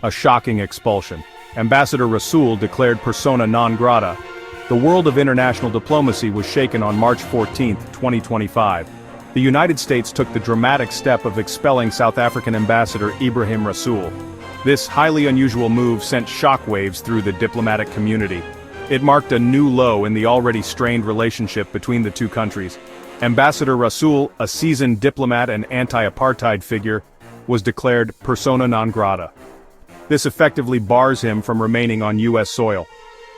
A shocking expulsion. Ambassador Rasool declared persona non grata. The world of international diplomacy was shaken on March 14, 2025. The United States took the dramatic step of expelling South African ambassador Ebrahim Rasool. This highly unusual move sent shockwaves through the diplomatic community. It marked a new low in the already strained relationship between the two countries. Ambassador Rasool, a seasoned diplomat and anti-apartheid figure, was declared persona non grata. This effectively bars him from remaining on U.S. soil.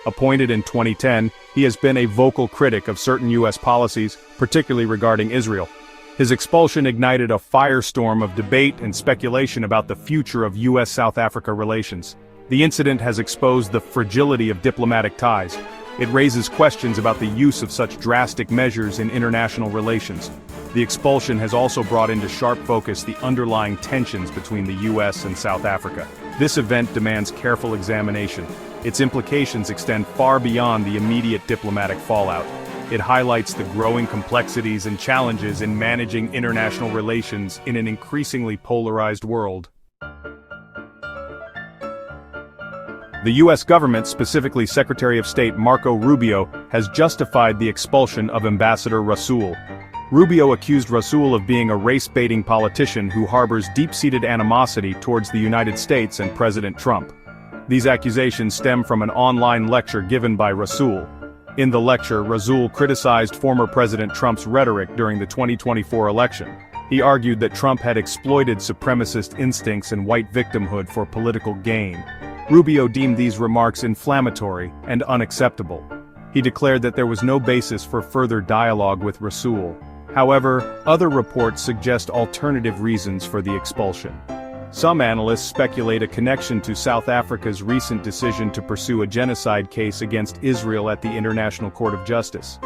Appointed in 2010, he has been a vocal critic of certain U.S. policies, particularly regarding Israel. His expulsion ignited a firestorm of debate and speculation about the future of U.S.-South Africa relations. The incident has exposed the fragility of diplomatic ties. It raises questions about the use of such drastic measures in international relations. The expulsion has also brought into sharp focus the underlying tensions between the U.S. and South Africa. This event demands careful examination. Its implications extend far beyond the immediate diplomatic fallout. It highlights the growing complexities and challenges in managing international relations in an increasingly polarized world. The U.S. government, specifically Secretary of State Marco Rubio, has justified the expulsion of Ambassador Rasool. Rubio accused Rasool of being a race-baiting politician who harbors deep-seated animosity towards the United States and President Trump. These accusations stem from an online lecture given by Rasool. In the lecture, Rasool criticized former President Trump's rhetoric during the 2024 election. He argued that Trump had exploited supremacist instincts and white victimhood for political gain. Rubio deemed these remarks inflammatory and unacceptable. He declared that there was no basis for further dialogue with Rasool. However, other reports suggest alternative reasons for the expulsion. Some analysts speculate a connection to South Africa's recent decision to pursue a genocide case against Israel at the International Court of Justice.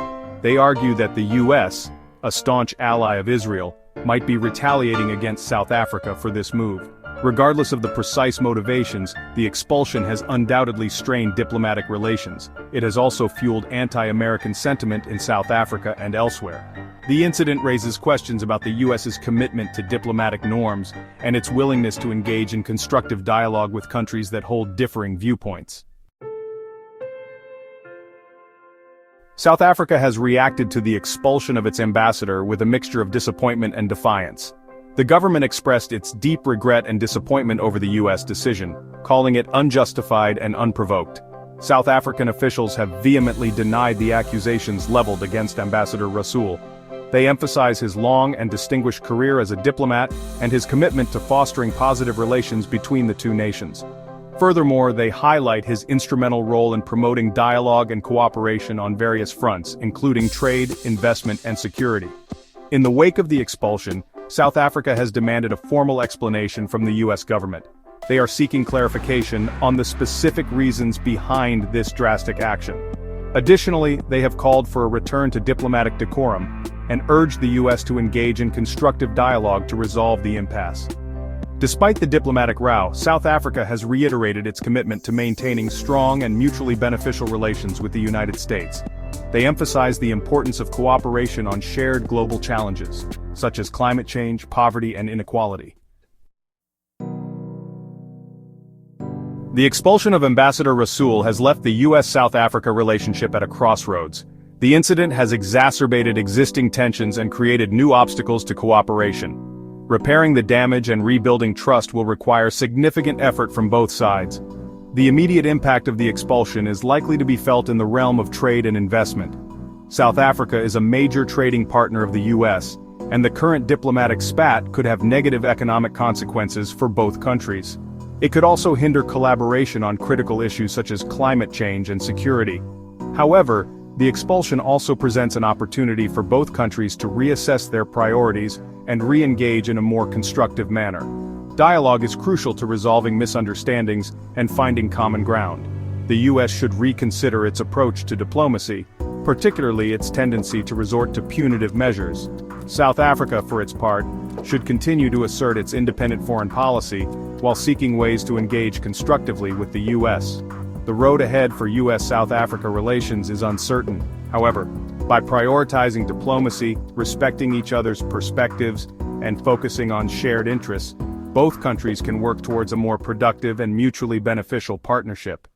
They argue that the U.S., a staunch ally of Israel, might be retaliating against South Africa for this move. Regardless of the precise motivations, the expulsion has undoubtedly strained diplomatic relations. It has also fueled anti-American sentiment in South Africa and elsewhere. The incident raises questions about the U.S.'s commitment to diplomatic norms and its willingness to engage in constructive dialogue with countries that hold differing viewpoints. South Africa has reacted to the expulsion of its ambassador with a mixture of disappointment and defiance. The government expressed its deep regret and disappointment over the U.S. decision, calling it unjustified and unprovoked. South African officials have vehemently denied the accusations leveled against Ambassador Rasool. They emphasize his long and distinguished career as a diplomat and his commitment to fostering positive relations between the two nations. Furthermore, they highlight his instrumental role in promoting dialogue and cooperation on various fronts, including trade, investment, and security. In the wake of the expulsion, South Africa has demanded a formal explanation from the U.S. government. They are seeking clarification on the specific reasons behind this drastic action. Additionally, they have called for a return to diplomatic decorum and urged the U.S. to engage in constructive dialogue to resolve the impasse. Despite the diplomatic row, South Africa has reiterated its commitment to maintaining strong and mutually beneficial relations with the United States. They emphasize the importance of cooperation on shared global challenges, such as climate change, poverty, and inequality. The expulsion of Ambassador Rasool has left the U.S.-South Africa relationship at a crossroads. The incident has exacerbated existing tensions and created new obstacles to cooperation. Repairing the damage and rebuilding trust will require significant effort from both sides. The immediate impact of the expulsion is likely to be felt in the realm of trade and investment. South Africa is a major trading partner of the U.S., and the current diplomatic spat could have negative economic consequences for both countries. It could also hinder collaboration on critical issues such as climate change and security. However, the expulsion also presents an opportunity for both countries to reassess their priorities and re-engage in a more constructive manner. Dialogue is crucial to resolving misunderstandings and finding common ground. The U.S. should reconsider its approach to diplomacy, particularly its tendency to resort to punitive measures. South Africa, for its part, should continue to assert its independent foreign policy while seeking ways to engage constructively with the U.S. The road ahead for U.S.-South Africa relations is uncertain. However, by prioritizing diplomacy, respecting each other's perspectives, and focusing on shared interests, both countries can work towards a more productive and mutually beneficial partnership.